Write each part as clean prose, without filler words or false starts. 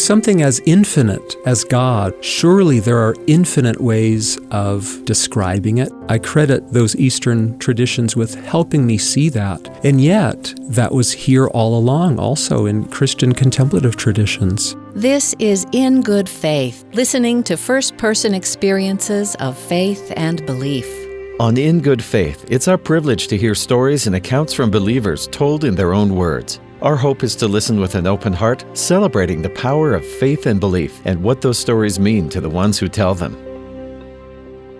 something as infinite as God, surely there are infinite ways of describing it. I credit those Eastern traditions with helping me see that. And yet, that was here all along, also in Christian contemplative traditions. This is In Good Faith, listening to first-person experiences of faith and belief. On In Good Faith, it's our privilege to hear stories and accounts from believers told in their own words. Our hope is to listen with an open heart, celebrating the power of faith and belief and what those stories mean to the ones who tell them.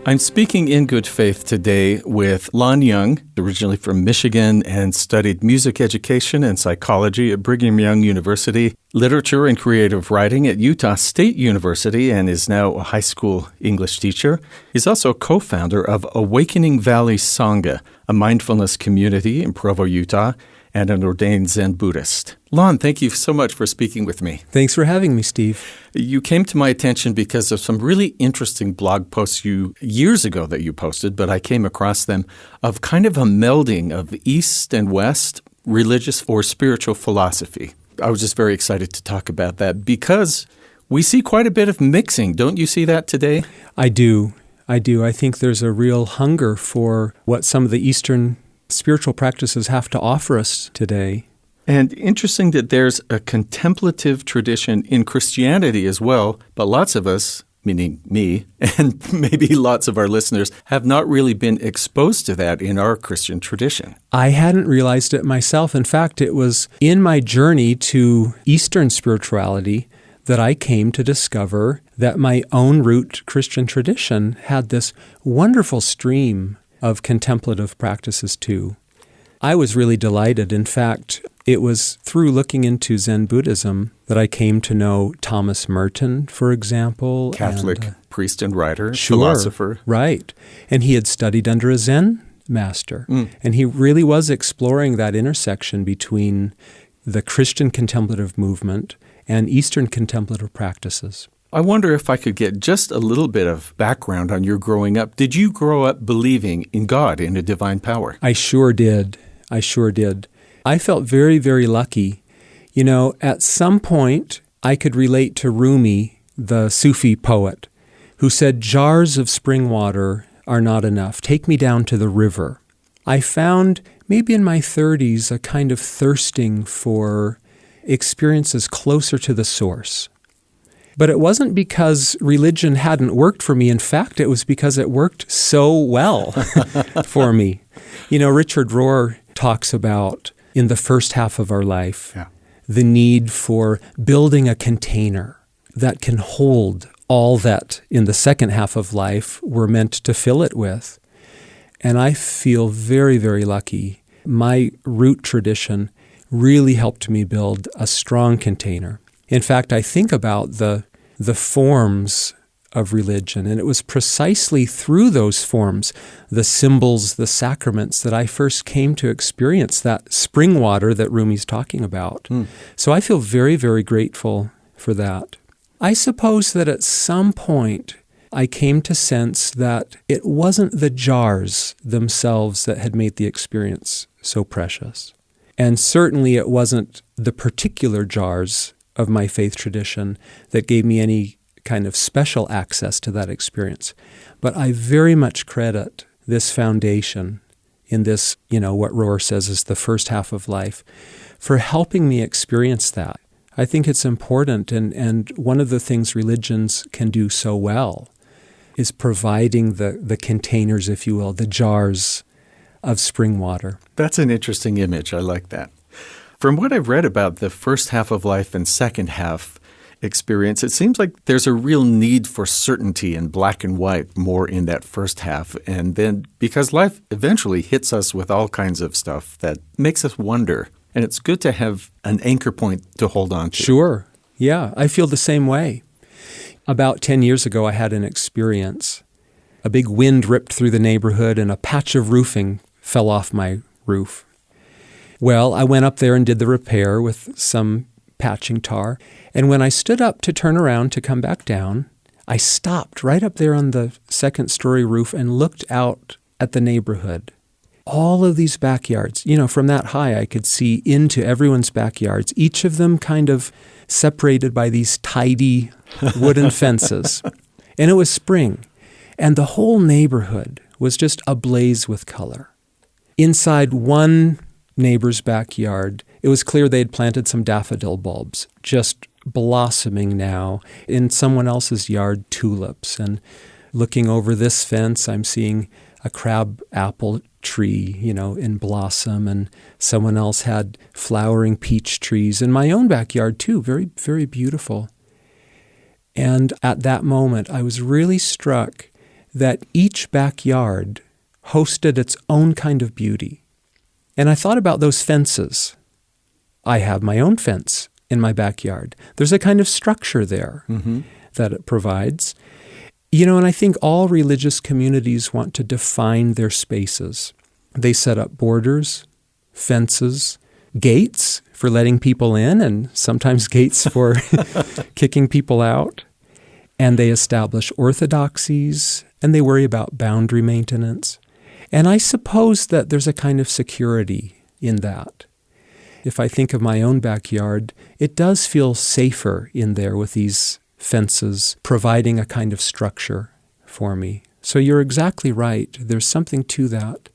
I'm speaking in good faith today with Lon Young, originally from Michigan and studied music education and psychology at Brigham Young University, literature and creative writing at Utah State University, and is now a high school English teacher. He's also co-founder of Awakening Valley Sangha, a mindfulness community in Provo, Utah, and an ordained Zen Buddhist. Lon, thank you so much for speaking with me. Thanks for having me, Steve. You came to my attention because of some really interesting blog posts years ago that you posted, but I came across them, of kind of a melding of East and West religious or spiritual philosophy. I was just very excited to talk about that because we see quite a bit of mixing. Don't you see that today? I do. I think there's a real hunger for what some of the Eastern spiritual practices have to offer us today. And interesting that there's a contemplative tradition in Christianity as well, but lots of us, meaning me, and maybe lots of our listeners, have not really been exposed to that in our Christian tradition. I hadn't realized it myself. In fact, it was in my journey to Eastern spirituality that I came to discover that my own root Christian tradition had this wonderful stream of contemplative practices too. I was really delighted. In fact, it was through looking into Zen Buddhism that I came to know Thomas Merton, for example. Catholic priest and writer, sure, philosopher. Right. And he had studied under a Zen master. And he really was exploring that intersection between the Christian contemplative movement and Eastern contemplative practices. I wonder if I could get just a little bit of background on your growing up. Did you grow up believing in God, in a divine power? I sure did. I felt very, very lucky. You know, at some point, I could relate to Rumi, the Sufi poet, who said, "Jars of spring water are not enough. Take me down to the river." I found, maybe in my 30s, a kind of thirsting for experiences closer to the source. But it wasn't because religion hadn't worked for me. In fact, it was because it worked so well for me. You know, Richard Rohr talks about, in the first half of our life, the need for building a container that can hold all that in the second half of life we're meant to fill it with. And I feel very, very lucky. My root tradition really helped me build a strong container. In fact, I think about the forms of religion, and it was precisely through those forms, the symbols, the sacraments, that I first came to experience that spring water that Rumi's talking about. So I feel very, very grateful for that. I suppose that at some point I came to sense that it wasn't the jars themselves that had made the experience so precious. And certainly it wasn't the particular jars of my faith tradition that gave me any kind of special access to that experience. But I very much credit this foundation in this, what Rohr says is the first half of life, for helping me experience that. I think it's important, and one of the things religions can do so well is providing the containers, if you will, the jars of spring water. That's an interesting image. I like that. From what I've read about the first half of life and second half experience, it seems like there's a real need for certainty in black and white more in that first half. And then because life eventually hits us with all kinds of stuff that makes us wonder. And it's good to have an anchor point to hold on to. Sure. Yeah, I feel the same way. About 10 years ago, I had an experience. A big wind ripped through the neighborhood and a patch of roofing fell off my roof. Well, I went up there and did the repair with some patching tar. And when I stood up to turn around to come back down, I stopped right up there on the second-story roof and looked out at the neighborhood. All of these backyards, from that high I could see into everyone's backyards, each of them kind of separated by these tidy wooden fences. And it was spring, and the whole neighborhood was just ablaze with color. Inside one neighbor's backyard, it was clear they had planted some daffodil bulbs, just blossoming now. In someone else's yard, tulips. And looking over this fence, I'm seeing a crab apple tree, in blossom, and someone else had flowering peach trees. In my own backyard, too, very, very beautiful. And at that moment, I was really struck that each backyard hosted its own kind of beauty. And I thought about those fences. I have my own fence in my backyard. There's a kind of structure there that it provides. And I think all religious communities want to define their spaces. They set up borders, fences, gates for letting people in, and sometimes gates for kicking people out. And they establish orthodoxies, and they worry about boundary maintenance. And I suppose that there's a kind of security in that. If I think of my own backyard, it does feel safer in there with these fences providing a kind of structure for me. So you're exactly right. There's something to that.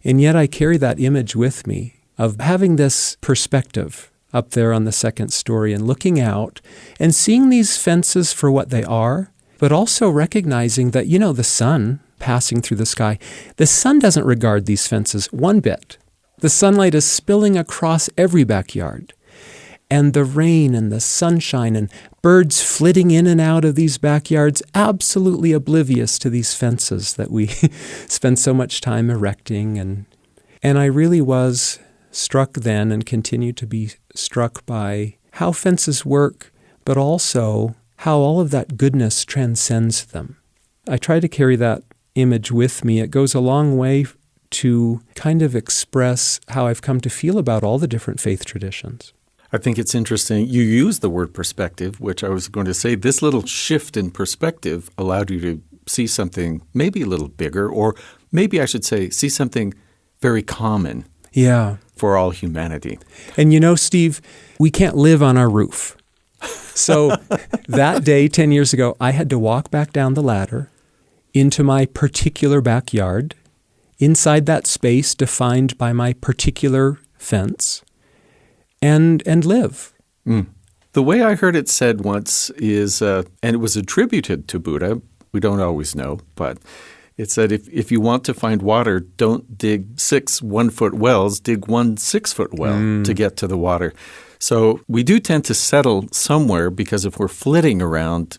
And yet I carry that image with me of having this perspective up there on the second story and looking out and seeing these fences for what they are, but also recognizing that, the sun passing through the sky, the sun doesn't regard these fences one bit. The sunlight is spilling across every backyard. And the rain and the sunshine and birds flitting in and out of these backyards, absolutely oblivious to these fences that we spend so much time erecting. And I really was struck then and continue to be struck by how fences work, but also how all of that goodness transcends them. I try to carry that image with me. It goes a long way to kind of express how I've come to feel about all the different faith traditions. I think it's interesting. You use the word perspective, which I was going to say this little shift in perspective allowed you to see something maybe a little bigger, or maybe I should say see something very common for all humanity. And Steve, we can't live on our roof. So that day, 10 years ago, I had to walk back down the ladder into my particular backyard, inside that space defined by my particular fence, and live. The way I heard it said once is, and it was attributed to Buddha, we don't always know, but it said if you want to find water, don't dig 6 1-foot wells, dig 1 6-foot well to get to the water. So we do tend to settle somewhere because if we're flitting around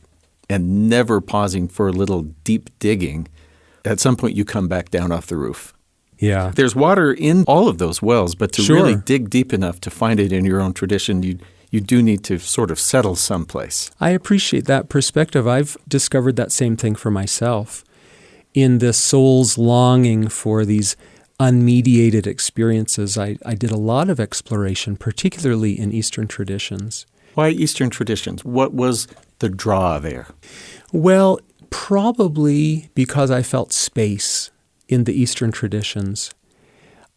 and never pausing for a little deep digging, at some point you come back down off the roof. Yeah. There's water in all of those wells, but to really dig deep enough to find it in your own tradition, you do need to sort of settle someplace. I appreciate that perspective. I've discovered that same thing for myself in the soul's longing for these unmediated experiences. I did a lot of exploration, particularly in Eastern traditions. Why Eastern traditions? What was the draw there? Well, probably because I felt space in the Eastern traditions.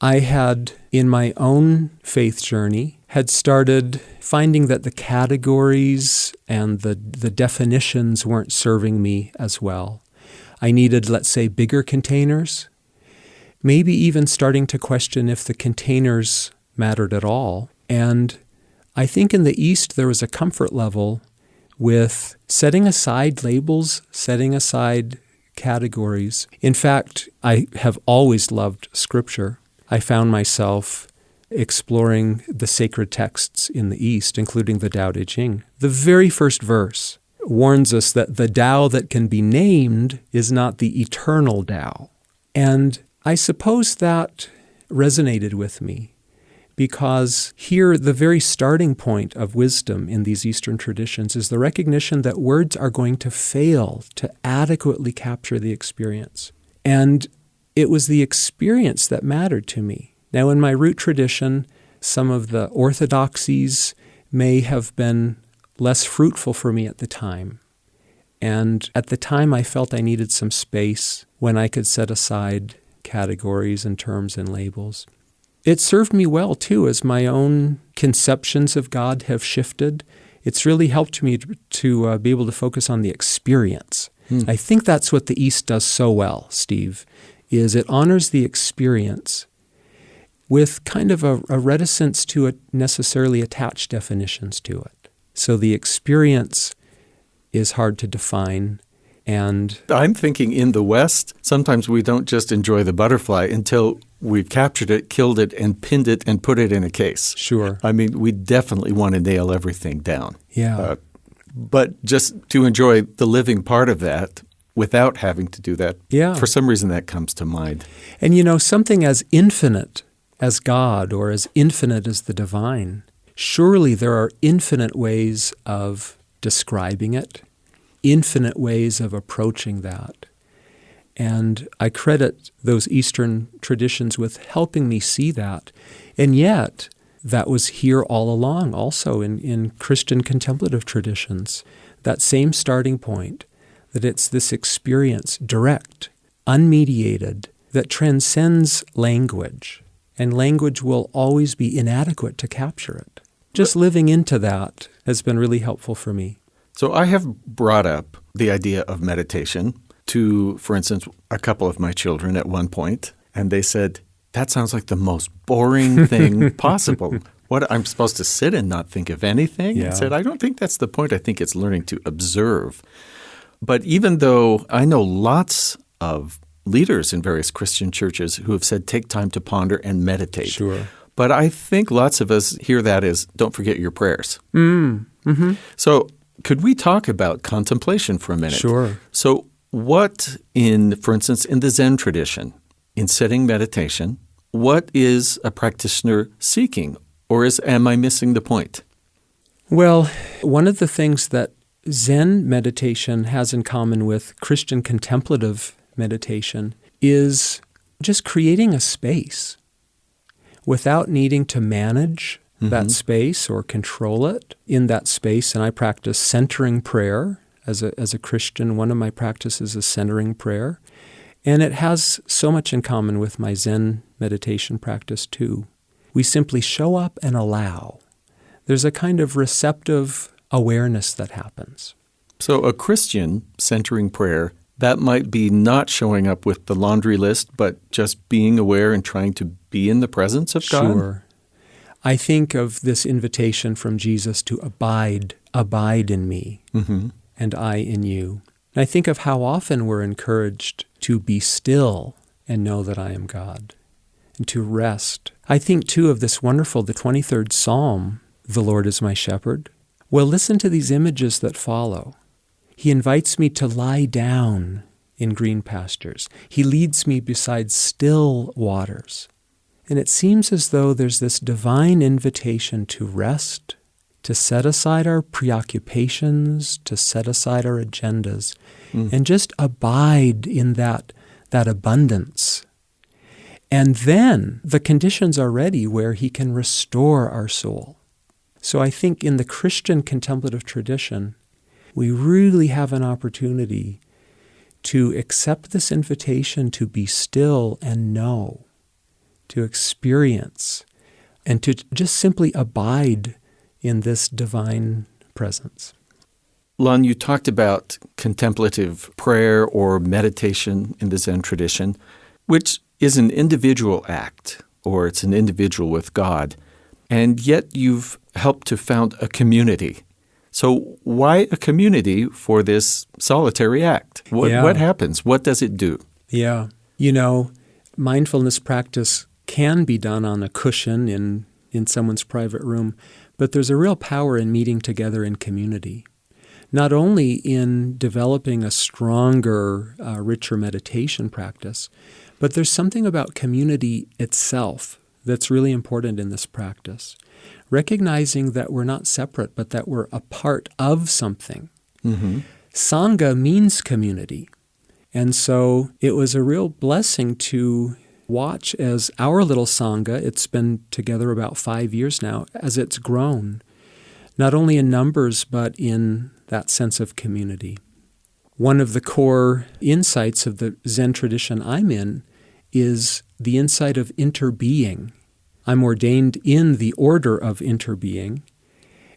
I had, in my own faith journey, had started finding that the categories and the definitions weren't serving me as well. I needed, let's say, bigger containers, maybe even starting to question if the containers mattered at all. And I think in the East there was a comfort level with setting aside labels, setting aside categories. In fact, I have always loved Scripture. I found myself exploring the sacred texts in the East, including the Tao Te Ching. The very first verse warns us that the Tao that can be named is not the eternal Tao. And I suppose that resonated with me because here the very starting point of wisdom in these Eastern traditions is the recognition that words are going to fail to adequately capture the experience. And it was the experience that mattered to me. Now, in my root tradition, some of the orthodoxies may have been less fruitful for me at the time. And at the time, I felt I needed some space when I could set aside categories and terms and labels. It served me well, too, as my own conceptions of God have shifted It's really helped me to be able to focus on the experience. I think that's what the East does so well, Steve, is it honors the experience with kind of a reticence to necessarily attach definitions to it. So the experience is hard to define. And I'm thinking in the West, sometimes we don't just enjoy the butterfly until we've captured it, killed it, and pinned it and put it in a case. Sure. I mean, we definitely want to nail everything down. Yeah. But just to enjoy the living part of that without having to do that, for some reason that comes to mind. And something as infinite as God or as infinite as the divine, surely there are infinite ways of describing it, infinite ways of approaching that. And I credit those Eastern traditions with helping me see that. And yet, that was here all along also in Christian contemplative traditions, that same starting point, that it's this experience, direct, unmediated, that transcends language. And language will always be inadequate to capture it. Just living into that has been really helpful for me. So I have brought up the idea of meditation to, for instance, a couple of my children at one point, and they said, that sounds like the most boring thing possible. What, I'm supposed to sit and not think of anything? Yeah. I said, I don't think that's the point. I think it's learning to observe. But even though I know lots of leaders in various Christian churches who have said, take time to ponder and meditate. Sure. But I think lots of us hear that as, don't forget your prayers. Mm-hmm. So could we talk about contemplation for a minute? Sure. So what for instance, in the Zen tradition, in setting meditation, what is a practitioner seeking? Or am I missing the point? Well, one of the things that Zen meditation has in common with Christian contemplative meditation is just creating a space without needing to manage that space or control it in that space. And I practice centering prayer. As a Christian, one of my practices is centering prayer. And it has so much in common with my Zen meditation practice too. We simply show up and allow. There's a kind of receptive awareness that happens. So a Christian centering prayer, that might be not showing up with the laundry list, but just being aware and trying to be in the presence of God? Sure. I think of this invitation from Jesus to abide in me, and I in you. And I think of how often we're encouraged to be still and know that I am God, and to rest. I think, too, of this wonderful, the 23rd Psalm, the Lord is my shepherd. Well, listen to these images that follow. He invites me to lie down in green pastures. He leads me beside still waters. And it seems as though there's this divine invitation to rest, to set aside our preoccupations, to set aside our agendas, and just abide in that abundance. And then the conditions are ready where he can restore our soul. So I think in the Christian contemplative tradition, we really have an opportunity to accept this invitation to be still and know, to experience, and to just simply abide in this divine presence. Lon, you talked about contemplative prayer or meditation in the Zen tradition, which is an individual act, or it's an individual with God, and yet you've helped to found a community. So why a community for this solitary act? What happens? What does it do? Yeah. Mindfulness practice can be done on a cushion in someone's private room, but there's a real power in meeting together in community. Not only in developing a stronger, richer meditation practice, but there's something about community itself that's really important in this practice. Recognizing that we're not separate, but that we're a part of something. Sangha means community. And so it was a real blessing to watch as our little Sangha, it's been together about 5 years now, as it's grown, not only in numbers, but in that sense of community. One of the core insights of the Zen tradition I'm in is the insight of interbeing. I'm ordained in the order of interbeing,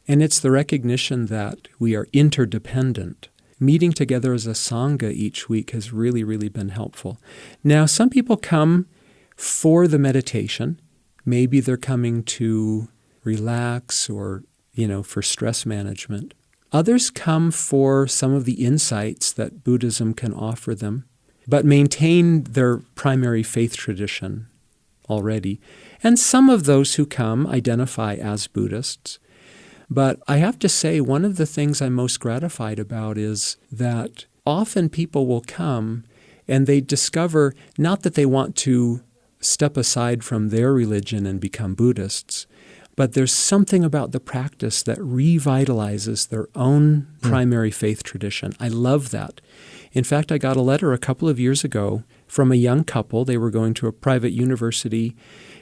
And it's the recognition that we are interdependent. Meeting together as a Sangha each week has really, really been helpful. Now, some people come for the meditation. Maybe they're coming to relax or, for stress management. Others come for some of the insights that Buddhism can offer them, but maintain their primary faith tradition already. And some of those who come identify as Buddhists. But I have to say, one of the things I'm most gratified about is that often people will come and they discover not that they want to step aside from their religion and become Buddhists, but there's something about the practice that revitalizes their own primary faith tradition. I love that. In fact, I got a letter a couple of years ago from a young couple. They were going to a private university,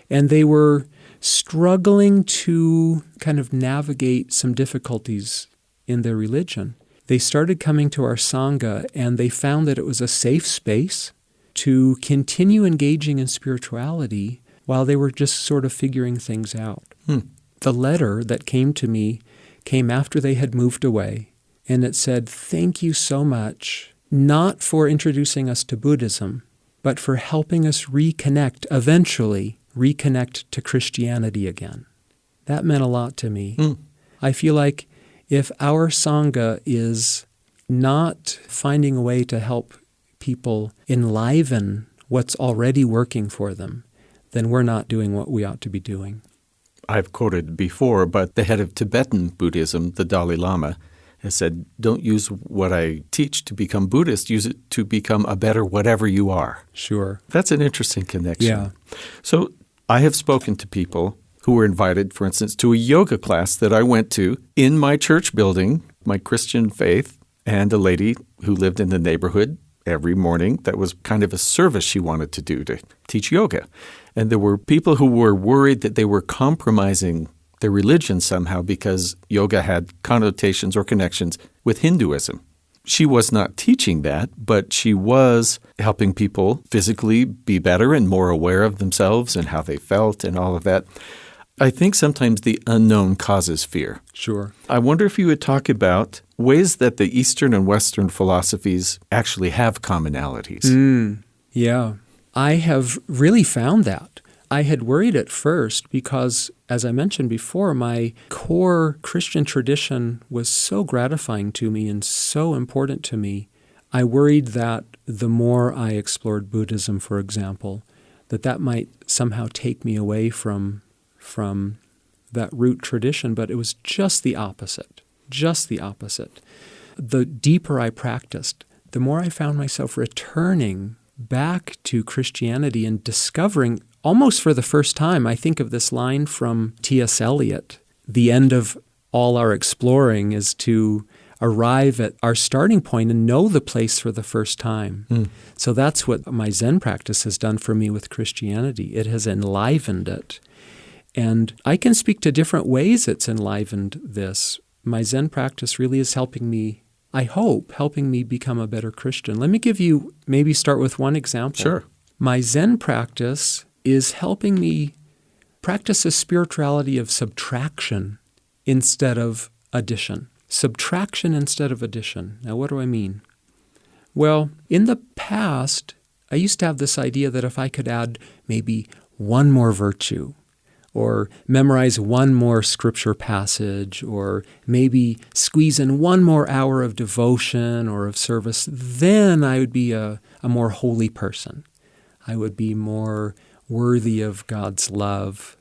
and they were struggling to kind of navigate some difficulties in their religion. They started coming to our Sangha, and they found that it was a safe space to continue engaging in spirituality while they were just sort of figuring things out. The letter that came to me came after they had moved away, and it said, "Thank you so much, not for introducing us to Buddhism, but for helping us eventually reconnect to Christianity again." That meant a lot to me. I feel like if our Sangha is not finding a way to help people enliven what's already working for them, then we're not doing what we ought to be doing. I've quoted before, but the head of Tibetan Buddhism, the Dalai Lama, has said, don't use what I teach to become Buddhist, use it to become a better whatever you are. Sure. That's an interesting connection. Yeah. So I have spoken to people who were invited, for instance, to a yoga class that I went to in my church building, my Christian faith, and a lady who lived in the neighborhood every morning. That was kind of a service she wanted to do, to teach yoga. And there were people who were worried that they were compromising their religion somehow because yoga had connotations or connections with Hinduism. She was not teaching that, but she was helping people physically be better and more aware of themselves and how they felt and all of that. I think sometimes the unknown causes fear. Sure. I wonder if you would talk about ways that the Eastern and Western philosophies actually have commonalities. Yeah. I have really found that. I had worried at first because, as I mentioned before, my core Christian tradition was so gratifying to me and so important to me. I worried that the more I explored Buddhism, for example, that might somehow take me away from that root tradition, but it was just the opposite. Just the opposite. The deeper I practiced, the more I found myself returning back to Christianity and discovering, almost for the first time, I think of this line from T.S. Eliot, the end of all our exploring is to arrive at our starting point and know the place for the first time. So that's what my Zen practice has done for me with Christianity. It has enlivened it. And I can speak to different ways it's enlivened this. My Zen practice really is helping me, I hope, helping me become a better Christian. Let me maybe start with one example. Sure. My Zen practice is helping me practice a spirituality of subtraction instead of addition. Subtraction instead of addition. Now, what do I mean? Well, in the past, I used to have this idea that if I could add maybe one more virtue, or memorize one more scripture passage, or maybe squeeze in one more hour of devotion or of service, then I would be a more holy person. I would be more worthy of God's love.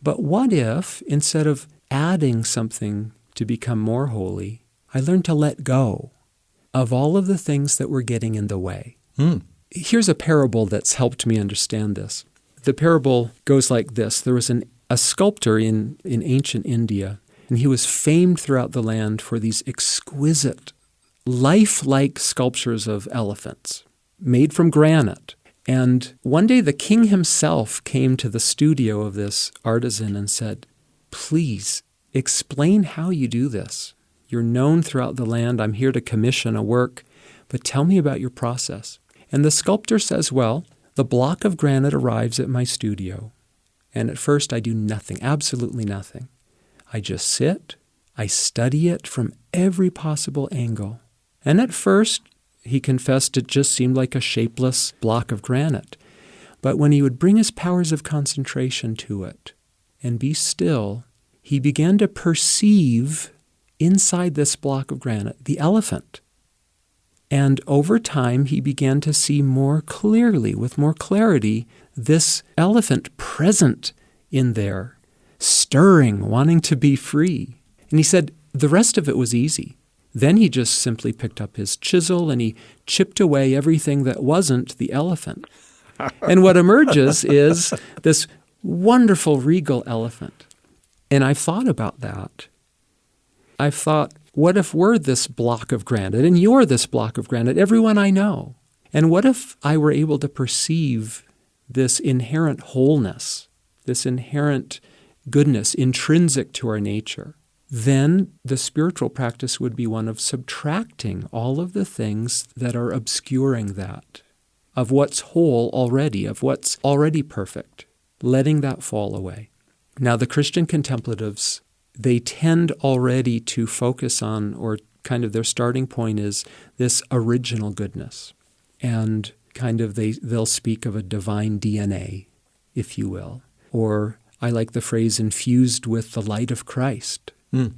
But what if, instead of adding something to become more holy, I learned to let go of all of the things that were getting in the way? Here's a parable that's helped me understand this. The parable goes like this. There was a sculptor in ancient India, and he was famed throughout the land for these exquisite, lifelike sculptures of elephants made from granite. And one day the king himself came to the studio of this artisan and said, "Please explain how you do this. You're known throughout the land. I'm here to commission a work, but tell me about your process." And the sculptor says, "Well, the block of granite arrives at my studio, and at first I do nothing, absolutely nothing. I just sit, I study it from every possible angle. And at first, he confessed it just seemed like a shapeless block of granite. But when he would bring his powers of concentration to it and be still, he began to perceive inside this block of granite the elephant. And over time, he began to see more clearly, with more clarity, this elephant present in there, stirring, wanting to be free. And he said the rest of it was easy. Then he just simply picked up his chisel and he chipped away everything that wasn't the elephant. And what emerges is this wonderful regal elephant. And I've thought about that. I've thought, what if we're this block of granite and you're this block of granite, everyone I know? And what if I were able to perceive this inherent wholeness, this inherent goodness intrinsic to our nature? Then the spiritual practice would be one of subtracting all of the things that are obscuring that, of what's whole already, of what's already perfect, letting that fall away. Now, the Christian contemplatives, they tend already to focus on, or kind of their starting point is this original goodness. And kind of they'll speak of a divine DNA, if you will. Or I like the phrase infused with the light of Christ. And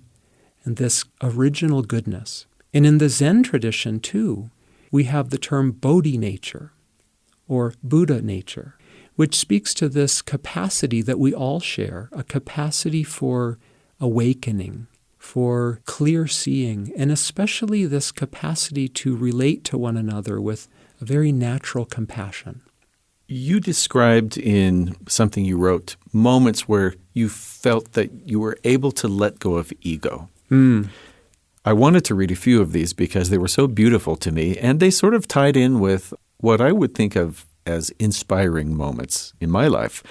this original goodness. And in the Zen tradition, too, we have the term Bodhi nature or Buddha nature, which speaks to this capacity that we all share, a capacity for awakening, for clear seeing, and especially this capacity to relate to one another with a very natural compassion. You described in something you wrote moments where you felt that you were able to let go of ego. I wanted to read a few of these because they were so beautiful to me, and they sort of tied in with what I would think of as inspiring moments in my life.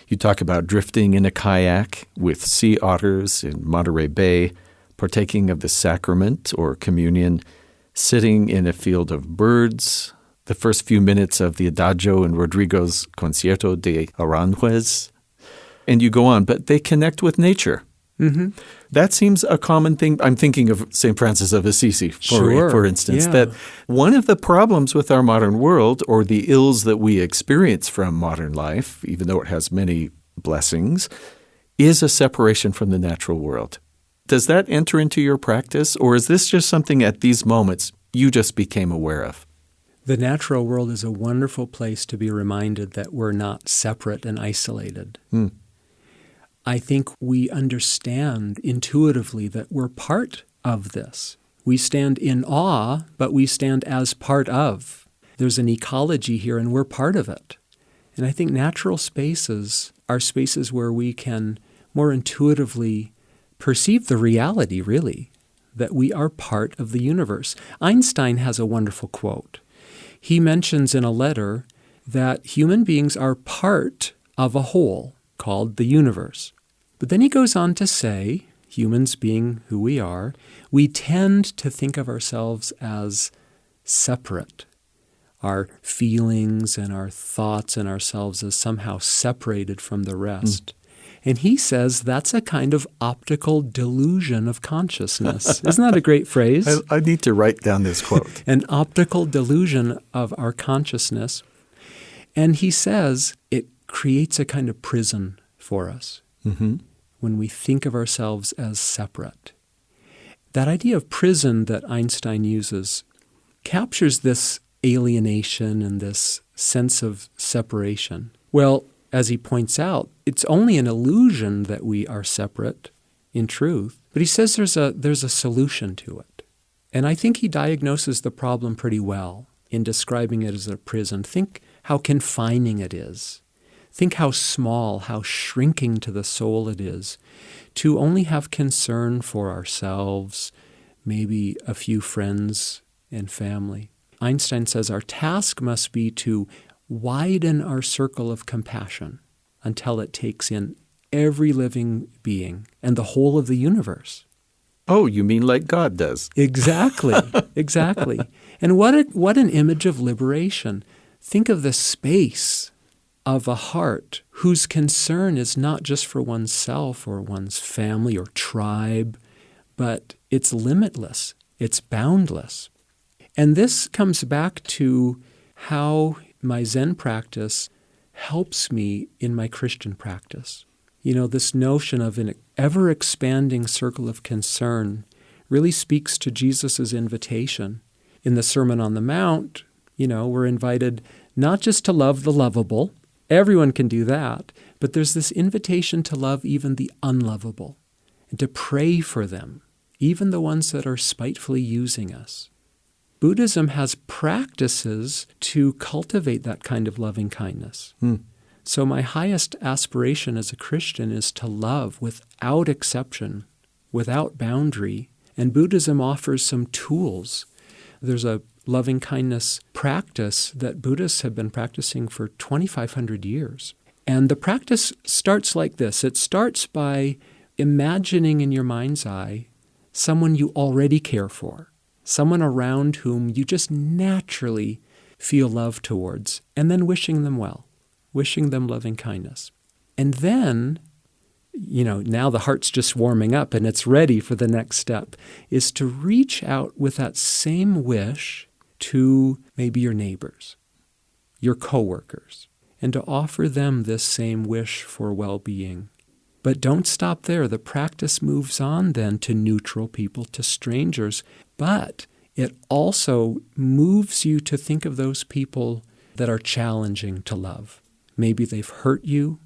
You talk about drifting in a kayak with sea otters in Monterey Bay, partaking of the sacrament or communion, sitting in a field of birds, the first few minutes of the Adagio in Rodrigo's Concierto de Aranjuez, and you go on, but they connect with nature. That seems a common thing. I'm thinking of St. Francis of Assisi, for instance, that one of the problems with our modern world, or the ills that we experience from modern life, even though it has many blessings, is a separation from the natural world. Does that enter into your practice, or is this just something at these moments you just became aware of? The natural world is a wonderful place to be reminded that we're not separate and isolated. I think we understand intuitively that we're part of this. We stand in awe, but we stand as part of. There's an ecology here, and we're part of it. And I think natural spaces are spaces where we can more intuitively perceive the reality, really, that we are part of the universe. Einstein has a wonderful quote. He mentions in a letter that human beings are part of a whole called the universe. But then he goes on to say, humans being who we are, we tend to think of ourselves as separate. Our feelings and our thoughts and ourselves as somehow separated from the rest. And he says that's a kind of optical delusion of consciousness. Isn't that a great phrase? I need to write down this quote. An optical delusion of our consciousness. And he says it creates a kind of prison for us when we think of ourselves as separate. That idea of prison that Einstein uses captures this alienation and this sense of separation. Well, as he points out, it's only an illusion that we are separate in truth. But he says there's a solution to it. And I think he diagnoses the problem pretty well in describing it as a prison. Think how confining it is. Think how small, how shrinking to the soul it is to only have concern for ourselves, maybe a few friends and family. Einstein says our task must be to widen our circle of compassion until it takes in every living being and the whole of the universe. Oh, you mean like God does? Exactly, exactly. And what an image of liberation. Think of the space of a heart whose concern is not just for oneself or one's family or tribe, but it's limitless. It's boundless. And this comes back to how my Zen practice helps me in my Christian practice. This notion of an ever-expanding circle of concern really speaks to Jesus' invitation. In the Sermon on the Mount, we're invited not just to love the lovable, everyone can do that, but there's this invitation to love even the unlovable and to pray for them, even the ones that are spitefully using us. Buddhism has practices to cultivate that kind of loving kindness. So my highest aspiration as a Christian is to love without exception, without boundary, and Buddhism offers some tools. There's a loving kindness practice that Buddhists have been practicing for 2,500 years. And the practice starts like this. It starts by imagining in your mind's eye someone you already care for, someone around whom you just naturally feel love towards, and then wishing them well, wishing them loving kindness. And then, now the heart's just warming up and it's ready for the next step, is to reach out with that same wish to maybe your neighbors, your coworkers, and to offer them this same wish for well-being. But don't stop there. The practice moves on then to neutral people, to strangers, but it also moves you to think of those people that are challenging to love. Maybe they've hurt you,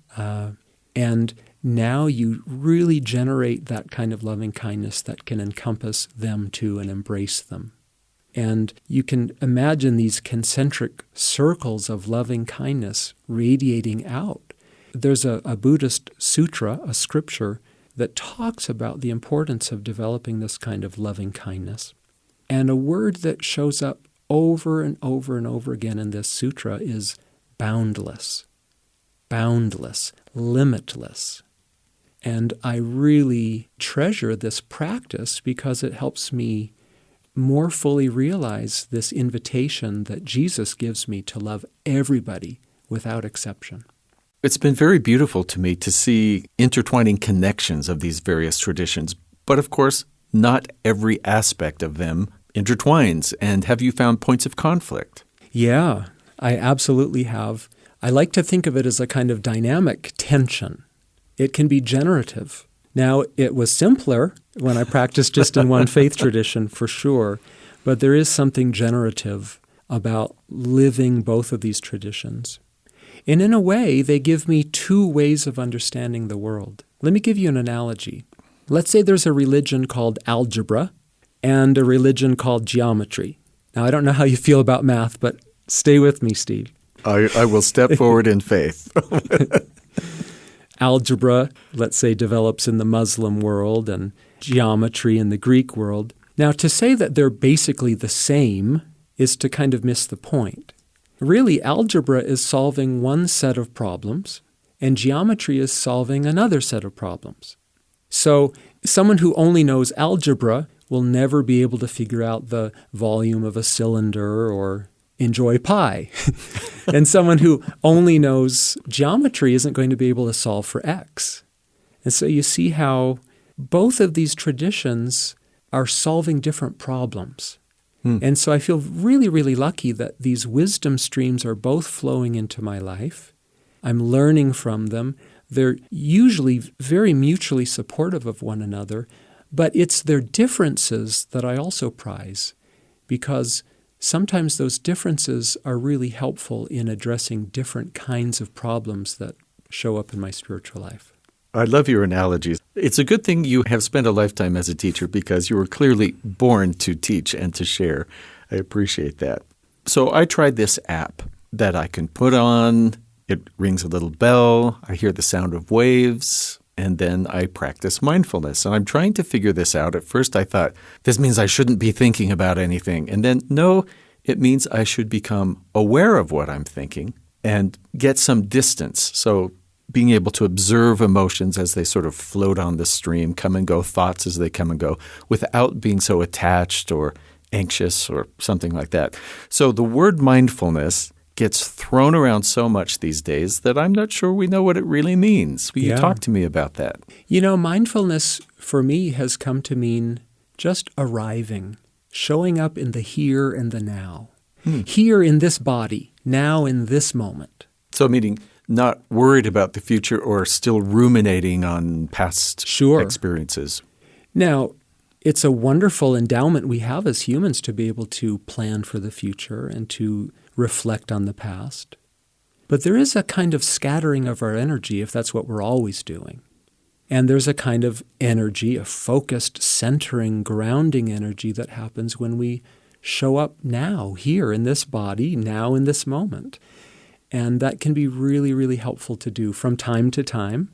and now you really generate that kind of loving kindness that can encompass them too and embrace them. And you can imagine these concentric circles of loving kindness radiating out. There's a Buddhist sutra, a scripture, that talks about the importance of developing this kind of loving kindness. And a word that shows up over and over and over again in this sutra is boundless. Boundless, limitless. And I really treasure this practice because it helps me more fully realize this invitation that Jesus gives me to love everybody without exception. It's been very beautiful to me to see intertwining connections of these various traditions. But of course, not every aspect of them intertwines. And have you found points of conflict? Yeah, I absolutely have. I like to think of it as a kind of dynamic tension. It can be generative. Now, it was simpler when I practiced just in one faith tradition, for sure, but there is something generative about living both of these traditions. And in a way, they give me two ways of understanding the world. Let me give you an analogy. Let's say there's a religion called algebra and a religion called geometry. Now, I don't know how you feel about math, but stay with me, Steve. I will step forward in faith. Algebra, let's say, develops in the Muslim world and geometry in the Greek world. Now, to say that they're basically the same is to kind of miss the point. Really, algebra is solving one set of problems, and geometry is solving another set of problems. So someone who only knows algebra will never be able to figure out the volume of a cylinder or enjoy pie. And someone who only knows geometry isn't going to be able to solve for x. And so you see how both of these traditions are solving different problems. And so I feel really, really lucky that these wisdom streams are both flowing into my life. I'm learning from them. They're usually very mutually supportive of one another, but it's their differences that I also prize, because sometimes those differences are really helpful in addressing different kinds of problems that show up in my spiritual life. I love your analogies. It's a good thing you have spent a lifetime as a teacher because you were clearly born to teach and to share. I appreciate that. So I tried this app that I can put on. It rings a little bell. I hear the sound of waves. And then I practice mindfulness. And I'm trying to figure this out. At first I thought, this means I shouldn't be thinking about anything. And then, no, it means I should become aware of what I'm thinking and get some distance. So being able to observe emotions as they sort of float on the stream, come and go, thoughts as they come and go, without being so attached or anxious or something like that. So the word mindfulness gets thrown around so much these days that I'm not sure we know what it really means. Will you talk to me about that? Mindfulness for me has come to mean just arriving, showing up in the here and the now. Here in this body, now in this moment. So meaning not worried about the future or still ruminating on past experiences. Now, it's a wonderful endowment we have as humans to be able to plan for the future and to reflect on the past. But there is a kind of scattering of our energy if that's what we're always doing. And there's a kind of energy, a focused, centering, grounding energy that happens when we show up now, here in this body, now in this moment. And that can be really, really helpful to do from time to time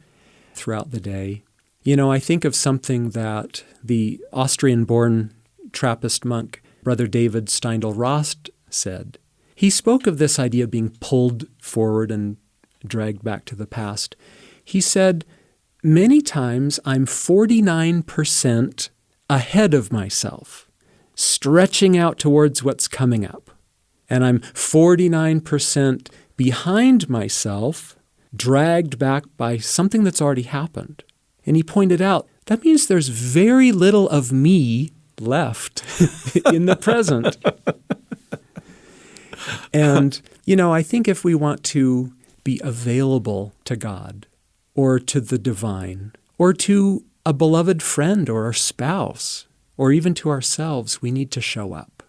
throughout the day. I think of something that the Austrian-born Trappist monk, Brother David Steindl-Rast, said. He spoke of this idea of being pulled forward and dragged back to the past. He said, many times I'm 49% ahead of myself, stretching out towards what's coming up. And I'm 49% behind myself, dragged back by something that's already happened. And he pointed out, that means there's very little of me left in the present. And, I think if we want to be available to God or to the divine or to a beloved friend or our spouse or even to ourselves, we need to show up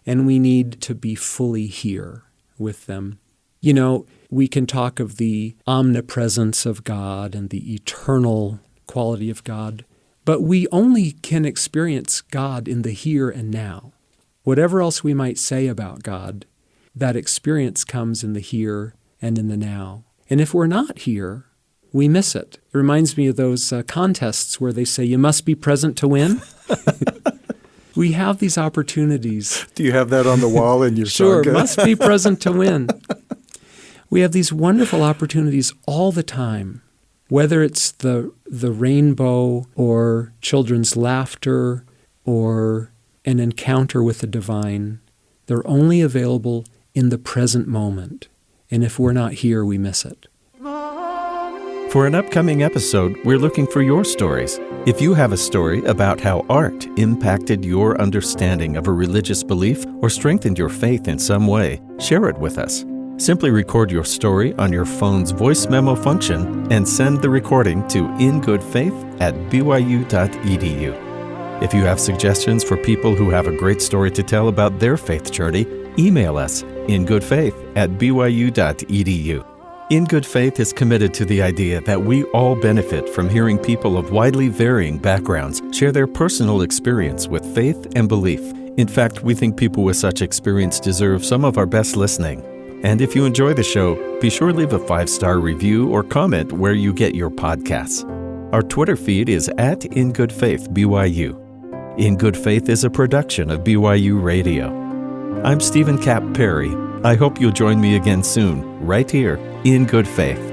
and we need to be fully here with them. We can talk of the omnipresence of God and the eternal quality of God, but we only can experience God in the here and now. Whatever else we might say about God, that experience comes in the here and in the now. And if we're not here, we miss it. It reminds me of those contests where they say you must be present to win. We have these opportunities. Do you have that on the wall in your Sure, sangha? Must be present to win. We have these wonderful opportunities all the time, whether it's the rainbow or children's laughter or an encounter with the divine. They're only available in the present moment. And if we're not here, we miss it. For an upcoming episode, we're looking for your stories. If you have a story about how art impacted your understanding of a religious belief or strengthened your faith in some way, share it with us. Simply record your story on your phone's voice memo function and send the recording to ingoodfaith@byu.edu. If you have suggestions for people who have a great story to tell about their faith journey, email us ingoodfaith@byu.edu. In Good Faith is committed to the idea that we all benefit from hearing people of widely varying backgrounds share their personal experience with faith and belief. In fact, we think people with such experience deserve some of our best listening. And if you enjoy the show, be sure to leave a 5-star review or comment where you get your podcasts. Our Twitter feed is @InGoodFaithBYU. In Good Faith is a production of BYU Radio. I'm Stephen Cap Perry. I hope you'll join me again soon, right here in Good Faith.